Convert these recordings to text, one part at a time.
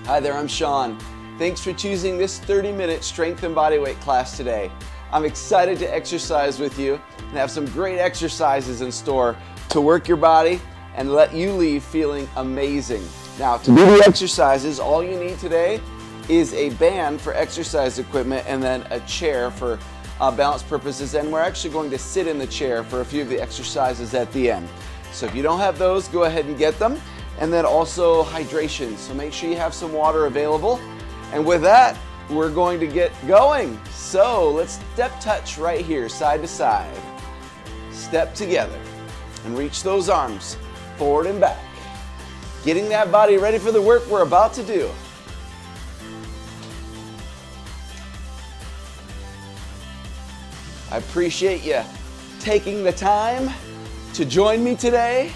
Hi there, I'm Sean. Thanks for choosing this 30-minute strength and bodyweight class today. I'm excited to exercise with you and have some great exercises in store to work your body and let you leave feeling amazing. Now, to do the exercises, all you need today is a band for exercise equipment and then a chair for balance purposes, and we're actually going to sit in the chair for a few of the exercises at the end. So if you don't have those, go ahead and get them. And then also hydration, so make sure you have some water available. And with that, we're going to get going. So let's step touch right here, side to side. Step together and reach those arms forward and back. Getting that body ready for the work we're about to do. I appreciate you taking the time to join me today.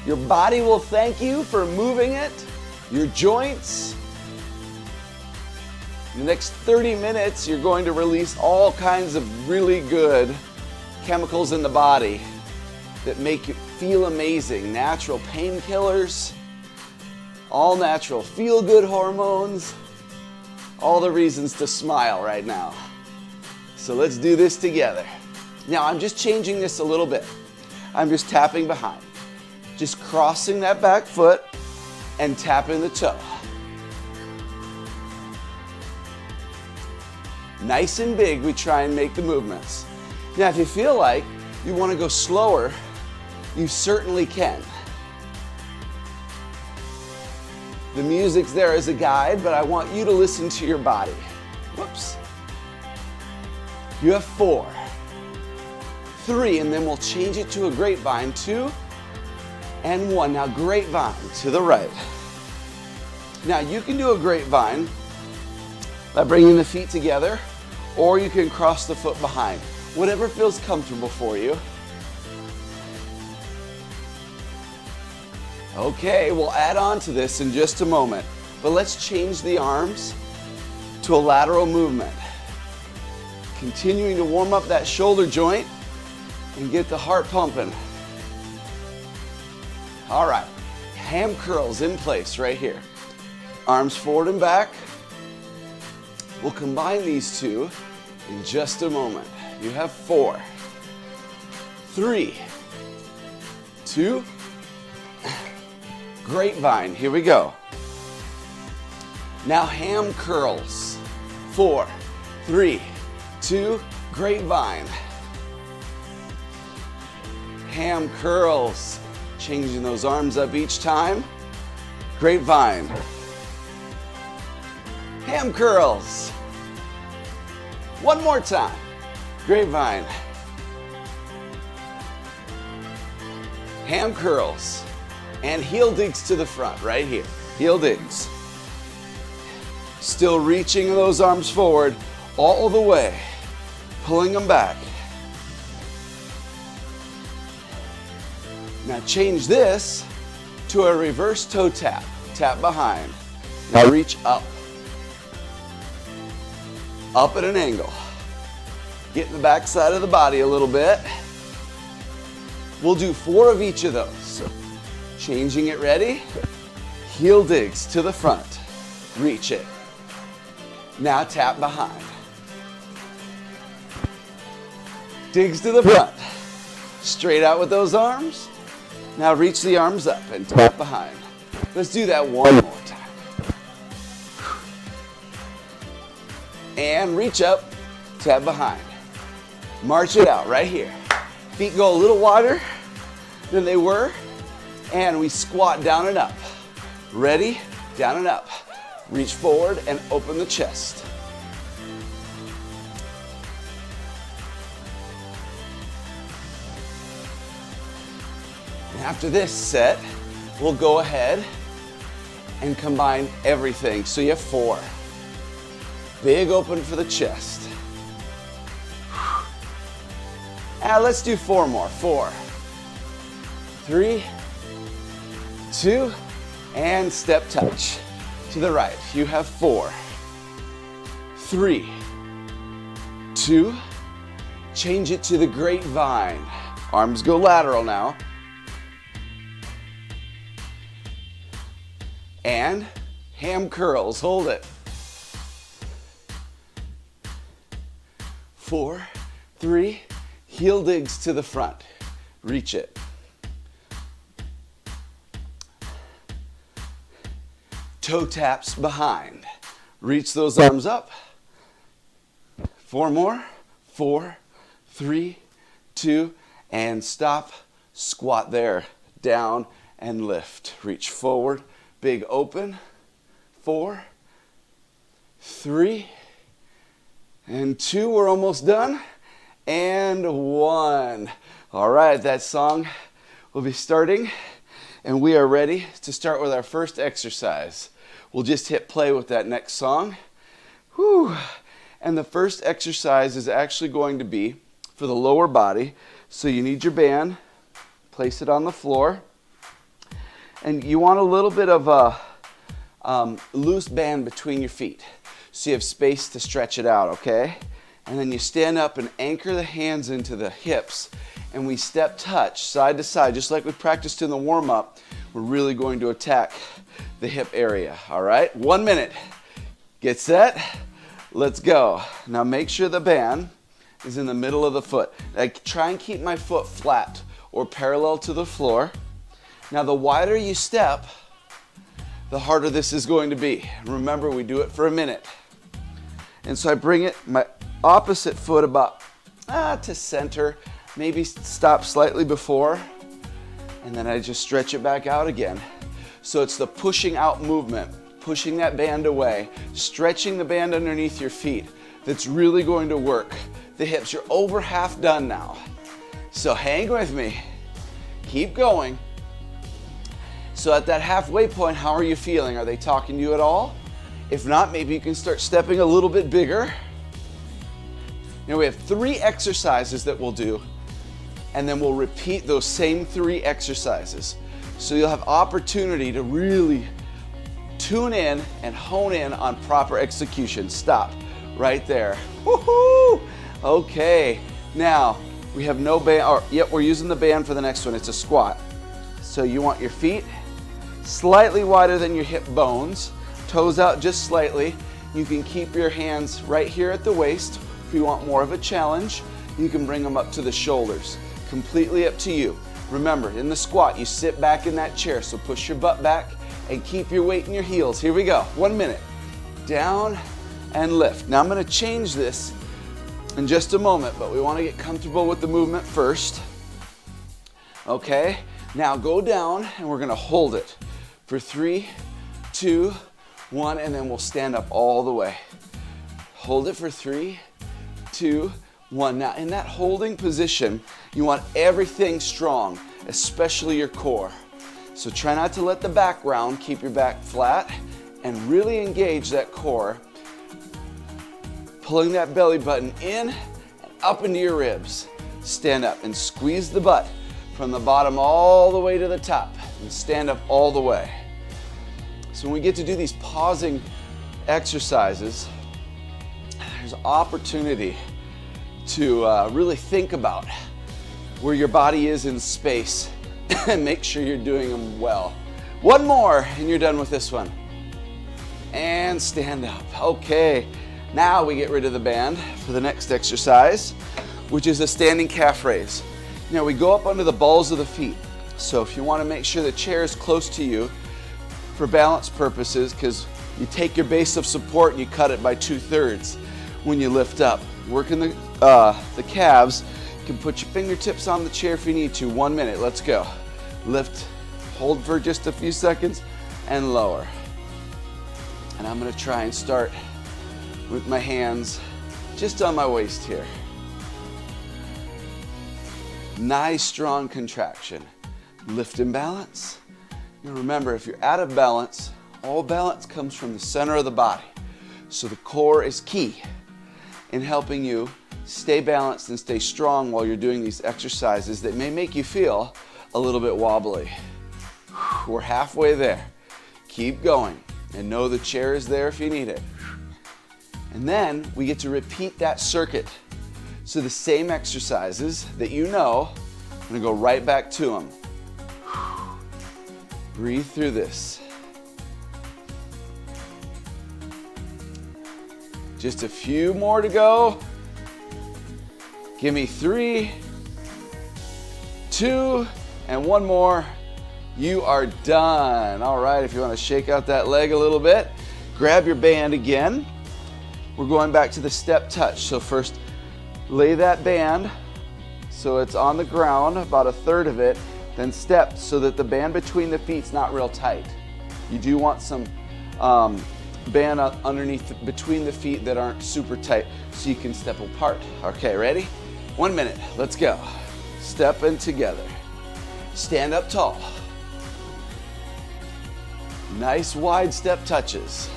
Your body will thank you for moving it, your joints. In the next 30 minutes, you're going to release all kinds of really good chemicals in the body that make you feel amazing. Natural painkillers, all natural feel-good hormones, all the reasons to smile right now. So let's do this together. Now, I'm just changing this a little bit. I'm just tapping behind. Just crossing that back foot and tapping the toe. Nice and big, we try and make the movements. Now, if you feel like you want to go slower, you certainly can. The music's there as a guide, but I want you to listen to your body. Whoops. You have 4, 3, and then we'll change it to a grapevine. 2 and 1. Now grapevine to the right. Now you can do a grapevine by bringing the feet together, or you can cross the foot behind. Whatever feels comfortable for you. Okay, we'll add on to this in just a moment, but let's change the arms to a lateral movement. Continuing to warm up that shoulder joint and get the heart pumping. All right, ham curls in place right here. Arms forward and back. We'll combine these two in just a moment. You have 4, 3, 2, grapevine, here we go. Now ham curls, 4, 3, 2, grapevine. Ham curls. Changing those arms up each time. Grapevine. Ham curls. One more time. Grapevine. Ham curls. And heel digs to the front, right here. Heel digs. Still reaching those arms forward all the way. Pulling them back. Now change this to a reverse toe tap. Tap behind. Now reach up. Up at an angle. Get in the back side of the body a little bit. We'll do 4 of each of those. Changing it, ready? Heel digs to the front. Reach it. Now tap behind. Digs to the front. Straight out with those arms. Now reach the arms up and tap behind. Let's do that one more time. And reach up, tap behind. March it out right here. Feet go a little wider than they were, and we squat down and up. Ready? Down and up. Reach forward and open the chest. After this set, we'll go ahead and combine everything. So you have 4. Big open for the chest. And let's do 4 more. 4, 3, 2, and step touch to the right. You have 4, 3, 2, change it to the grapevine. Arms go lateral now. and ham curls. Hold it. 4, 3, heel digs to the front. Reach it. Toe taps behind. Reach those arms up. 4 more. 4, 3, 2, and stop. Squat there. Down and lift. Reach forward. Big open. 4, 3, and 2. We're almost done. And 1. All right, that song will be starting, and we are ready to start with our first exercise. We'll just hit play with that next song. Whew. And the first exercise is actually going to be for the lower body. So you need your band, place it on the floor, and you want a little bit of a loose band between your feet, so you have space to stretch it out, okay? And then you stand up and anchor the hands into the hips, and we step touch side to side, just like we practiced in the warm-up. We're really going to attack the hip area, all right? 1 minute. Get set. Let's go. Now make sure the band is in the middle of the foot. I try and keep my foot flat or parallel to the floor. Now the wider you step, the harder this is going to be. Remember, we do it for a minute. And so I bring it, my opposite foot about to center, maybe stop slightly before, and then I just stretch it back out again. So it's the pushing out movement, pushing that band away, stretching the band underneath your feet. That's really going to work the hips. You're over half done now. So hang with me, keep going. So at that halfway point, how are you feeling? Are they talking to you at all? If not, maybe you can start stepping a little bit bigger. Now we have 3 exercises that we'll do, and then we'll repeat those same 3 exercises. So you'll have opportunity to really tune in and hone in on proper execution. Stop right there. Woohoo! Okay, now we have no band, we're using the band for the next one. It's a squat. So you want your feet slightly wider than your hip bones, toes out just slightly. You can keep your hands right here at the waist. If you want more of a challenge, you can bring them up to the shoulders. Completely up to you. Remember, in the squat, you sit back in that chair, so push your butt back and keep your weight in your heels. Here we go, 1 minute. Down and lift. Now I'm gonna change this in just a moment, but we wanna get comfortable with the movement first. Okay, now go down and we're gonna hold it for 3, 2, 1, and then we'll stand up all the way. Hold it for 3, 2, 1. Now in that holding position, you want everything strong, especially your core. So try not to let the back round, keep your back flat, and really engage that core. Pulling that belly button in and up into your ribs. Stand up and squeeze the butt from the bottom all the way to the top, and stand up all the way. So when we get to do these pausing exercises, there's opportunity to really think about where your body is in space and make sure you're doing them well. 1 more and you're done with this one. And stand up. Okay, now we get rid of the band for the next exercise, which is a standing calf raise. Now we go up under the balls of the feet. So if you want to make sure the chair is close to you for balance purposes, because you take your base of support and you cut it by 2/3 when you lift up. Working the calves. You can put your fingertips on the chair if you need to. 1 minute, let's go. Lift, hold for just a few seconds, and lower. And I'm gonna try and start with my hands just on my waist here. Nice strong contraction. Lift and balance. And remember, if you're out of balance, all balance comes from the center of the body. So the core is key in helping you stay balanced and stay strong while you're doing these exercises that may make you feel a little bit wobbly. We're halfway there. Keep going and know the chair is there if you need it. And then we get to repeat that circuit. So the same exercises that you know, I'm gonna go right back to them. Breathe through this. Just a few more to go. Give me 3, 2, and one more. You are done. All right, if you want to shake out that leg a little bit, grab your band again. We're going back to the step touch. So first, lay that band so it's on the ground, about a third of it, then step so that the band between the feet's not real tight. You do want some band underneath between the feet that aren't super tight so you can step apart. Okay, ready? 1 minute, let's go. Step in together. Stand up tall. Nice wide step touches.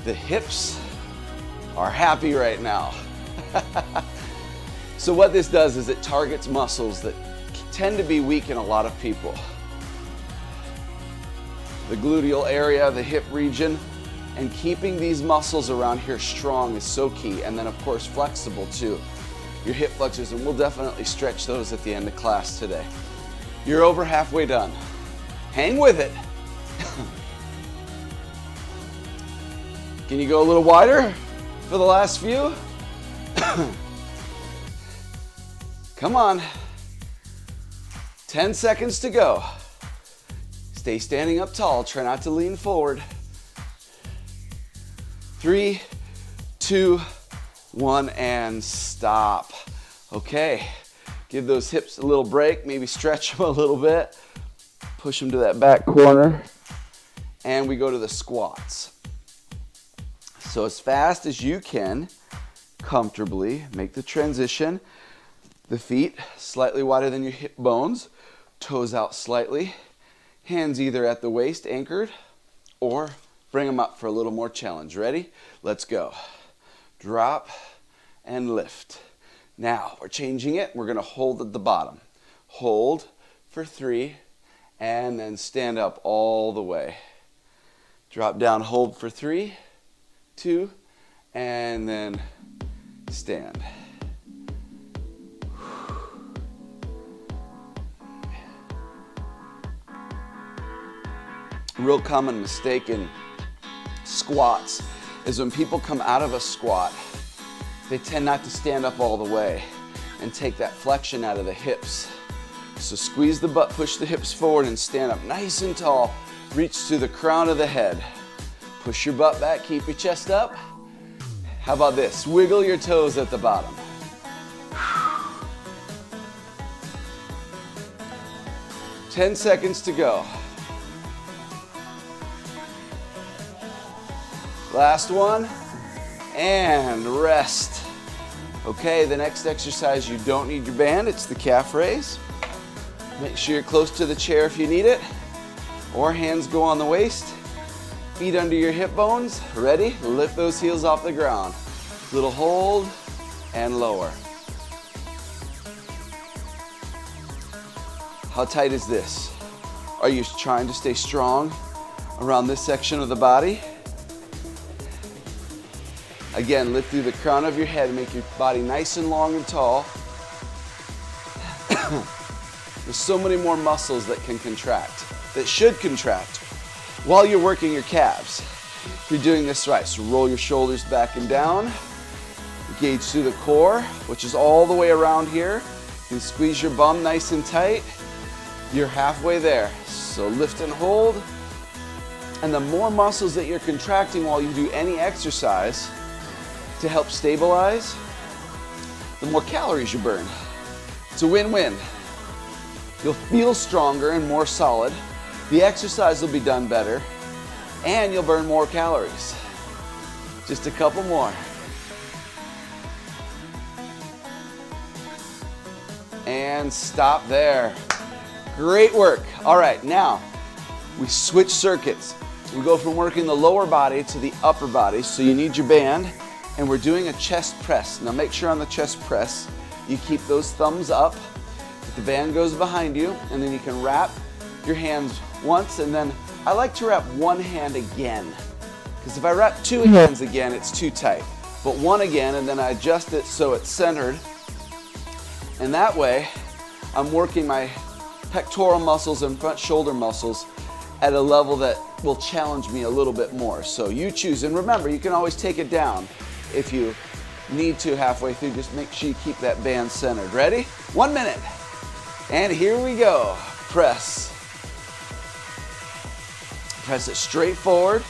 The hips are happy right now. So what this does is it targets muscles that tend to be weak in a lot of people. The gluteal area, the hip region, and keeping these muscles around here strong is so key. And then of course flexible too. Your hip flexors, and we'll definitely stretch those at the end of class today. You're over halfway done. Hang with it. Can you go a little wider for the last few? Come on. 10 seconds to go. Stay standing up tall. Try not to lean forward. 3, 2, 1, and stop. Okay. Give those hips a little break. Maybe stretch them a little bit. Push them to that back corner. And we go to the squats. So as fast as you can, comfortably, make the transition. The feet slightly wider than your hip bones, toes out slightly, hands either at the waist anchored or bring them up for a little more challenge. Ready? Let's go. Drop and lift. Now we're changing it. We're going to hold at the bottom. Hold for 3 and then stand up all the way. Drop down, hold for 3, 2, and then stand. Real common mistake in squats is when people come out of a squat, they tend not to stand up all the way and take that flexion out of the hips. So squeeze the butt, push the hips forward and stand up nice and tall. Reach to the crown of the head. Push your butt back, keep your chest up. How about this? Wiggle your toes at the bottom. 10 seconds to go. Last one, and rest. Okay, the next exercise, you don't need your band, it's the calf raise. Make sure you're close to the chair if you need it, or hands go on the waist, feet under your hip bones. Ready? Lift those heels off the ground. Little hold and lower. How tight is this? Are you trying to stay strong around this section of the body? Again, lift through the crown of your head, make your body nice and long and tall. There's so many more muscles that can contract, that should contract, while you're working your calves. If you're doing this right, so roll your shoulders back and down, engage through the core, which is all the way around here, and squeeze your bum nice and tight. You're halfway there, so lift and hold. And the more muscles that you're contracting while you do any exercise, to help stabilize, the more calories you burn. It's a win-win. You'll feel stronger and more solid. The exercise will be done better, and you'll burn more calories. Just a couple more. And stop there. Great work. All right, now we switch circuits. We go from working the lower body to the upper body, so you need your band. And we're doing a chest press. Now make sure on the chest press, you keep those thumbs up. The band goes behind you, and then you can wrap your hands once, and then I like to wrap one hand again. Because if I wrap 2 hands again, it's too tight. But one again, and then I adjust it so it's centered. And that way, I'm working my pectoral muscles and front shoulder muscles at a level that will challenge me a little bit more. So you choose, and remember, you can always take it down if you need to halfway through. Just make sure you keep that band centered. Ready? 1 minute. And here we go. Press. Press it straight forward.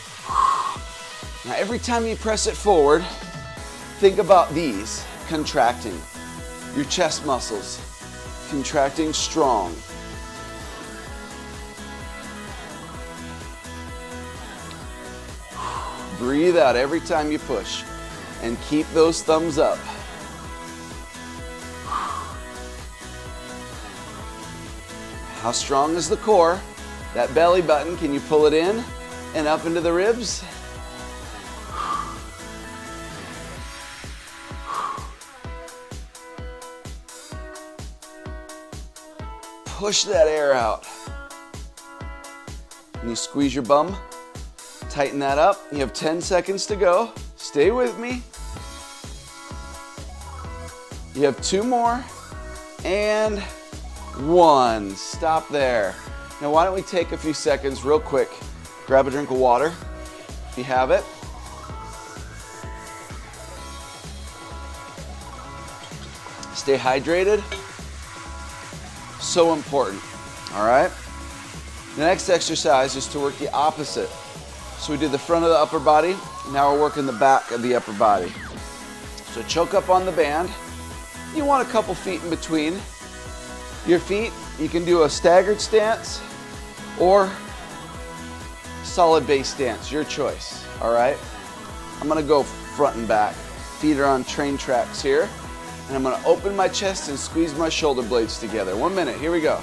Now every time you press it forward, think about these contracting. Your chest muscles contracting strong. Breathe out every time you push and keep those thumbs up. How strong is the core? That belly button, can you pull it in and up into the ribs? Push that air out. And you squeeze your bum, tighten that up. You have 10 seconds to go. Stay with me. You have 2 more and 1. Stop there. Now why don't we take a few seconds real quick, grab a drink of water if you have it. Stay hydrated. So important, all right? The next exercise is to work the opposite. So we did the front of the upper body, now we're working the back of the upper body. So choke up on the band. You want a couple feet in between your feet. You can do a staggered stance or solid base stance, your choice, all right? I'm gonna go front and back. Feet are on train tracks here. And I'm gonna open my chest and squeeze my shoulder blades together. 1 minute, here we go.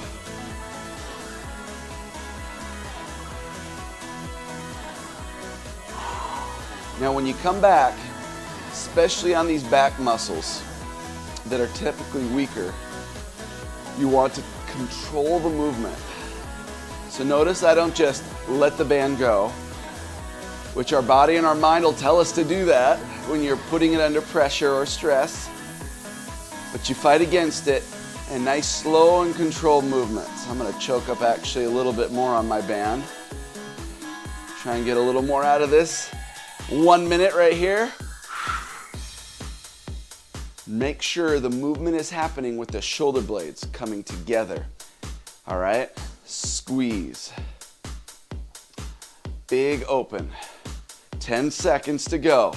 Now when you come back, especially on these back muscles that are typically weaker, you want to control the movement. So notice I don't just let the band go, which our body and our mind will tell us to do that when you're putting it under pressure or stress. But you fight against it, and nice slow and controlled movements. I'm gonna choke up actually a little bit more on my band. Try and get a little more out of this. 1 minute right here. Make sure the movement is happening with the shoulder blades coming together. All right, squeeze. Big open. 10 seconds to go.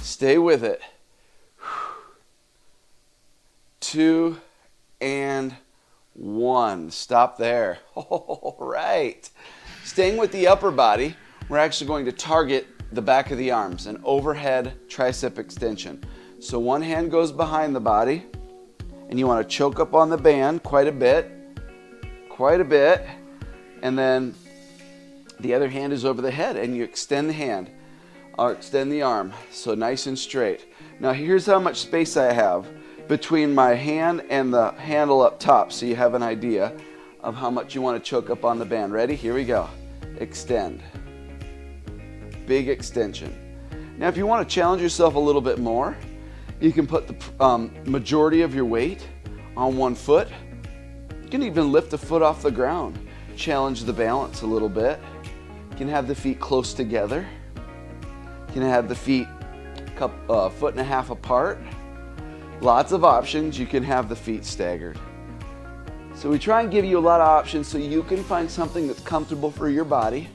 Stay with it. 2 and 1. Stop there. All right. Staying with the upper body, we're actually going to target the back of the arms, an overhead tricep extension. So one hand goes behind the body, and you want to choke up on the band quite a bit, and then the other hand is over the head, and you extend the hand, or extend the arm, so nice and straight. Now here's how much space I have between my hand and the handle up top, so you have an idea of how much you want to choke up on the band. Ready? Here we go. Extend. Big extension. Now if you want to challenge yourself a little bit more, you can put the majority of your weight on one foot. You can even lift the foot off the ground. Challenge the balance a little bit. You can have the feet close together. You can have the feet a foot and a half apart. Lots of options. You can have the feet staggered. So we try and give you a lot of options so you can find something that's comfortable for your body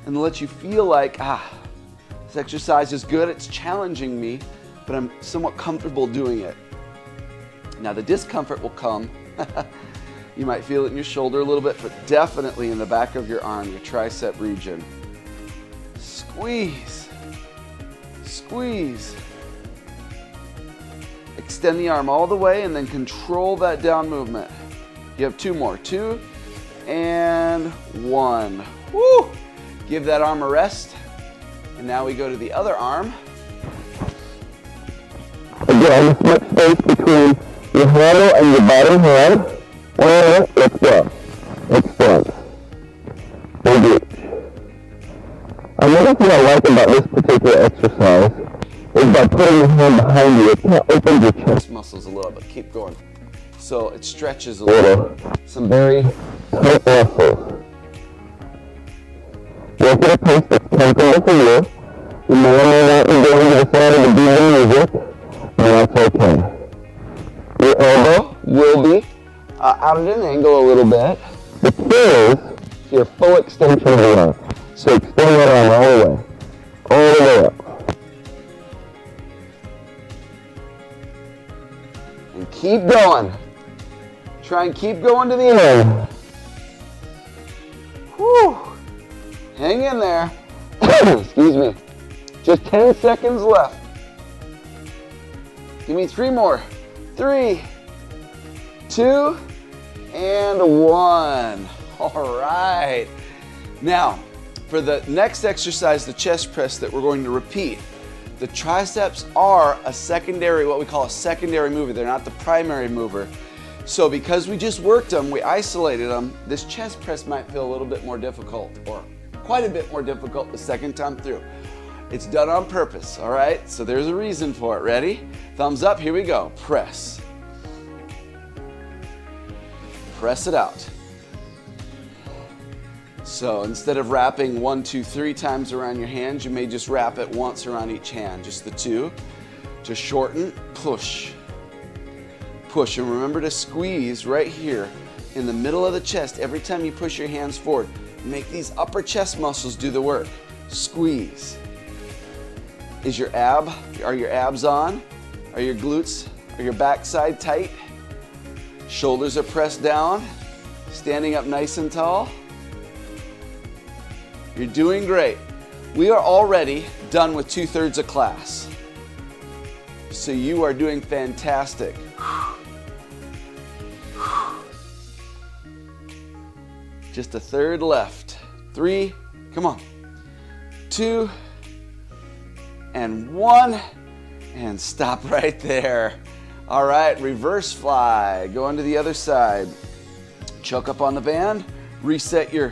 and let you feel like, this exercise is good, it's challenging me, but I'm somewhat comfortable doing it. Now the discomfort will come. You might feel it in your shoulder a little bit, but definitely in the back of your arm, your tricep region. Squeeze, squeeze. Extend the arm all the way and then control that down movement. You have 2 more, 2 and 1. Woo! Give that arm a rest. And now we go to the other arm. Again, much space between your handle and your bottom hand. 1 minute, let's go. Extend. Big reach. Another thing I like about this particular exercise is by putting your hand behind you, it kind of opens your chest Muscles a little bit, keep going. So it stretches a little. some very tight muscles. Work at a pace that's comfortable for you. You may or may not be going to the side of the beat of music, and that's okay. Your elbow will be out at an angle a little bit. The key is your full extension of the arm. So extend that arm all the way up. And keep going. Try and keep going to the end. Whew. Hang in there. Excuse me. Just 10 seconds left. Give me 3 more. 3, 2, and 1. All right. Now, for the next exercise, the chest press that we're going to repeat, the triceps are a secondary, what we call a secondary mover. They're not the primary mover. So because we just worked them, we isolated them, this chest press might feel a little bit more difficult, or quite a bit more difficult the second time through. It's done on purpose, all right? So there's a reason for it. Ready? Thumbs up, here we go. Press. Press it out. So instead of wrapping 1, 2, 3 times around your hands, you may just wrap it once around each hand, just the 2. To shorten, push. Push, and remember to squeeze right here in the middle of the chest every time you push your hands forward. Make these upper chest muscles do the work. Squeeze. Are your abs on? Are your glutes, are your backside tight? Shoulders are pressed down, standing up nice and tall. You're doing great. We are already done with 2/3 of class. So you are doing fantastic. Just a third left. 3, come on. 2, and 1, and stop right there. All right, reverse fly. Go onto the other side. Choke up on the band. Reset your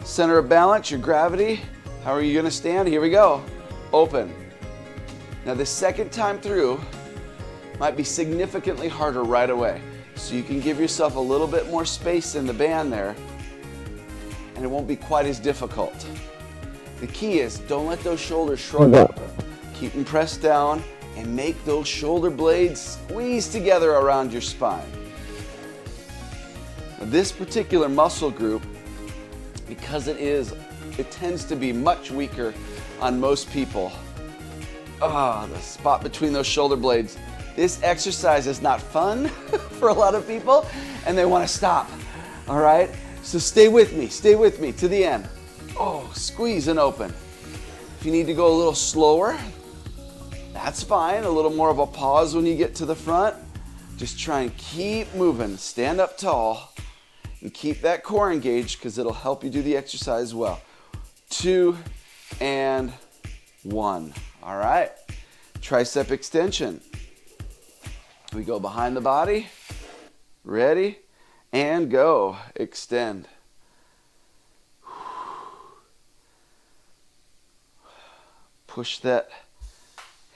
center of balance, your gravity. How are you gonna stand? Here we go. Open. Now the second time through might be significantly harder right away. So you can give yourself a little bit more space in the band there, and it won't be quite as difficult. The key is don't let those shoulders shrug up. Keep them pressed down and make those shoulder blades squeeze together around your spine. Now, this particular muscle group, because it tends to be much weaker on most people. The spot between those shoulder blades. This exercise is not fun for a lot of people, and they want to stop. All right? So stay with me to the end. Squeeze and open. If you need to go a little slower, that's fine. A little more of a pause when you get to the front. Just try and keep moving. Stand up tall and keep that core engaged because it'll help you do the exercise well. 2 and 1. All right. Tricep extension. We go behind the body. Ready? And go. Extend. Push that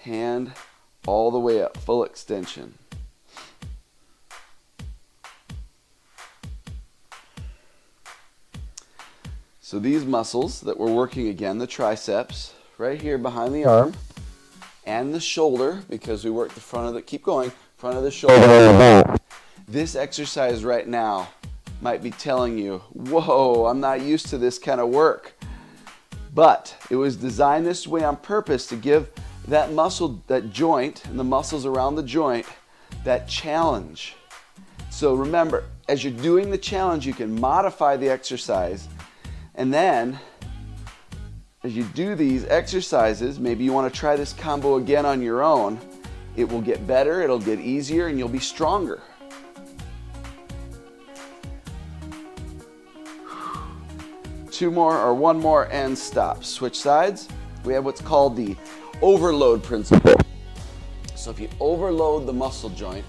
hand all the way up. Full extension. So these muscles that we're working again, the triceps, right here behind the arm, and the shoulder, because we work the front of the, keep going, front of the shoulder. This exercise right now might be telling you, whoa, I'm not used to this kind of work. But it was designed this way on purpose to give that muscle, that joint, and the muscles around the joint, that challenge. So remember, as you're doing the challenge, you can modify the exercise. And then, as you do these exercises, maybe you want to try this combo again on your own. It will get better, it'll get easier, and you'll be stronger. Two more or one more and stop. Switch sides. We have what's called the overload principle. So if you overload the muscle joint,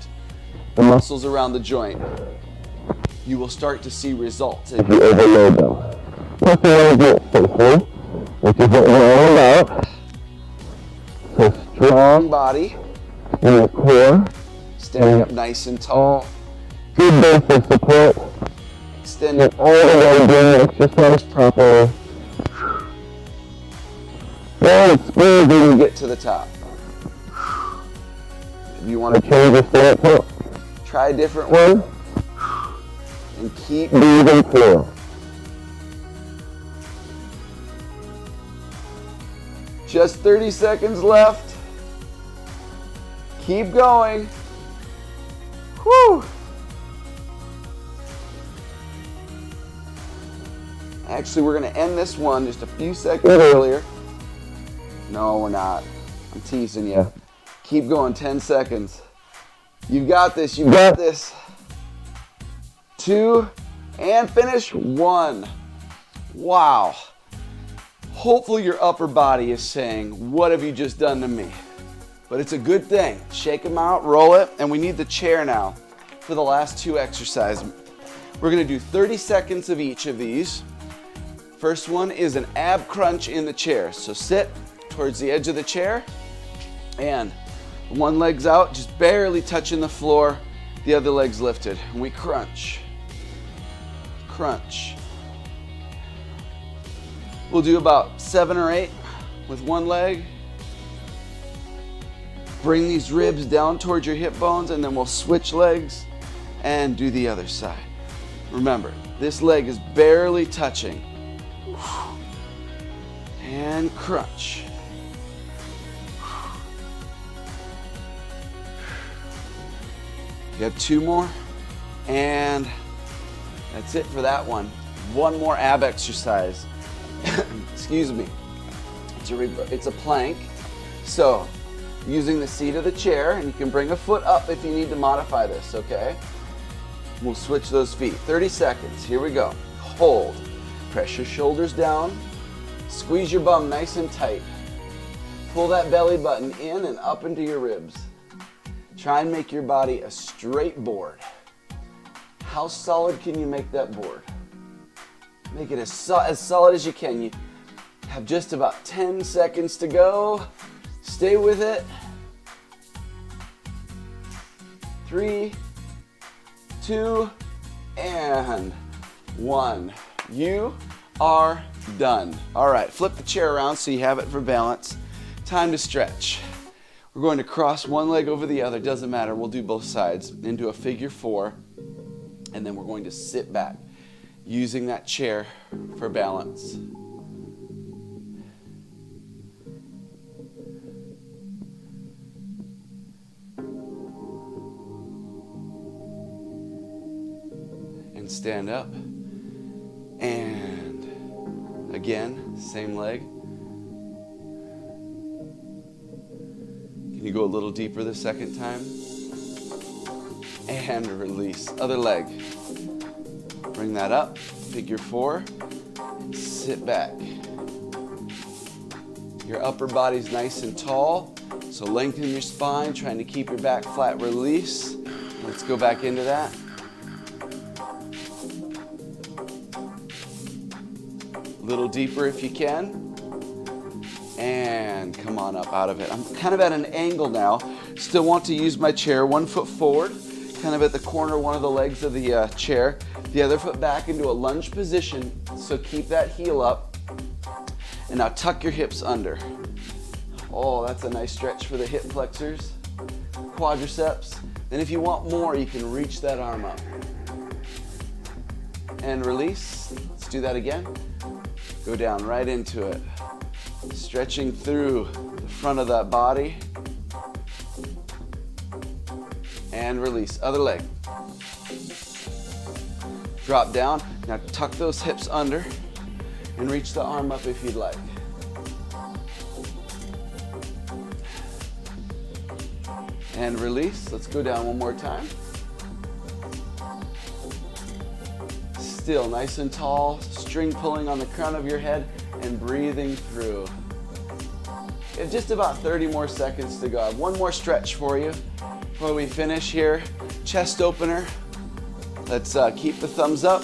the muscles around the joint, you will start to see results. If you overload them. Plus you want to do it safely, which is what we're all about. So strong body in the core, standing up nice and tall. Good base of support. Extend it all the way, doing the exercise properly. Stand square when you get to the top. If you want to change your stance, try a different one, and keep breathing through. Just 30 seconds left. Keep going. Whew. Actually, we're going to end this one just a few seconds earlier. No, we're not. I'm teasing you. Keep going, 10 seconds. You've got this, you've got this. 2, and finish. 1. Wow. Hopefully your upper body is saying, what have you just done to me? But it's a good thing. Shake them out, roll it, and we need the chair now for the last 2 exercises. We're gonna do 30 seconds of each of these. First one is an ab crunch in the chair. So sit towards the edge of the chair, and one leg's out, just barely touching the floor, the other leg's lifted, and we crunch. Crunch. We'll do about 7 or 8 with one leg. Bring these ribs down towards your hip bones, and then we'll switch legs and do the other side. Remember, this leg is barely touching. And crunch. You have 2 more, and that's it for that one. One more ab exercise. Excuse me. It's a plank. So, using the seat of the chair, and you can bring a foot up if you need to modify this, okay? We'll switch those feet. 30 seconds. Here we go. Hold. Press your shoulders down. Squeeze your bum nice and tight. Pull that belly button in and up into your ribs. Try and make your body a straight board. How solid can you make that board? Make it as solid as you can. You have just about 10 seconds to go. Stay with it. 3, 2, and 1. You are done. All right, flip the chair around so you have it for balance. Time to stretch. We're going to cross one leg over the other, doesn't matter, we'll do both sides, into a figure 4, and then we're going to sit back, using that chair for balance. And stand up, and again, same leg. Can you go a little deeper the second time? And release. Other leg. Bring that up. Figure 4. Sit back. Your upper body's nice and tall, so lengthen your spine, trying to keep your back flat. Release. Let's go back into that. A little deeper if you can. And come on up out of it. I'm kind of at an angle now. Still want to use my chair. 1 foot forward, kind of at the corner, one of the legs of the chair. The other foot back into a lunge position. So keep that heel up. And now tuck your hips under. Oh, that's a nice stretch for the hip flexors, quadriceps. Then if you want more, you can reach that arm up. And release. Let's do that again. Go down right into it. Stretching through the front of that body. And release. Other leg. Drop down. Now tuck those hips under and reach the arm up if you'd like. And release. Let's go down one more time. Still nice and tall. String pulling on the crown of your head and breathing through. You have just about 30 more seconds to go. I have one more stretch for you before we finish here. Chest opener. Let's keep the thumbs up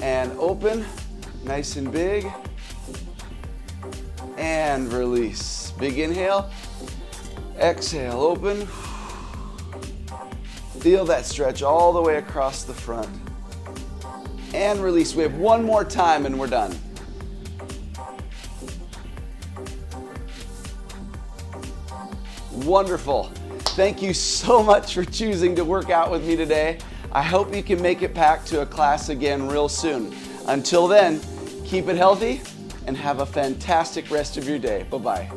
and open, nice and big. And release. Big inhale. Exhale, open. Feel that stretch all the way across the front. And release. We have one more time and we're done. Wonderful. Thank you so much for choosing to work out with me today. I hope you can make it back to a class again real soon. Until then, keep it healthy and have a fantastic rest of your day. Bye-bye.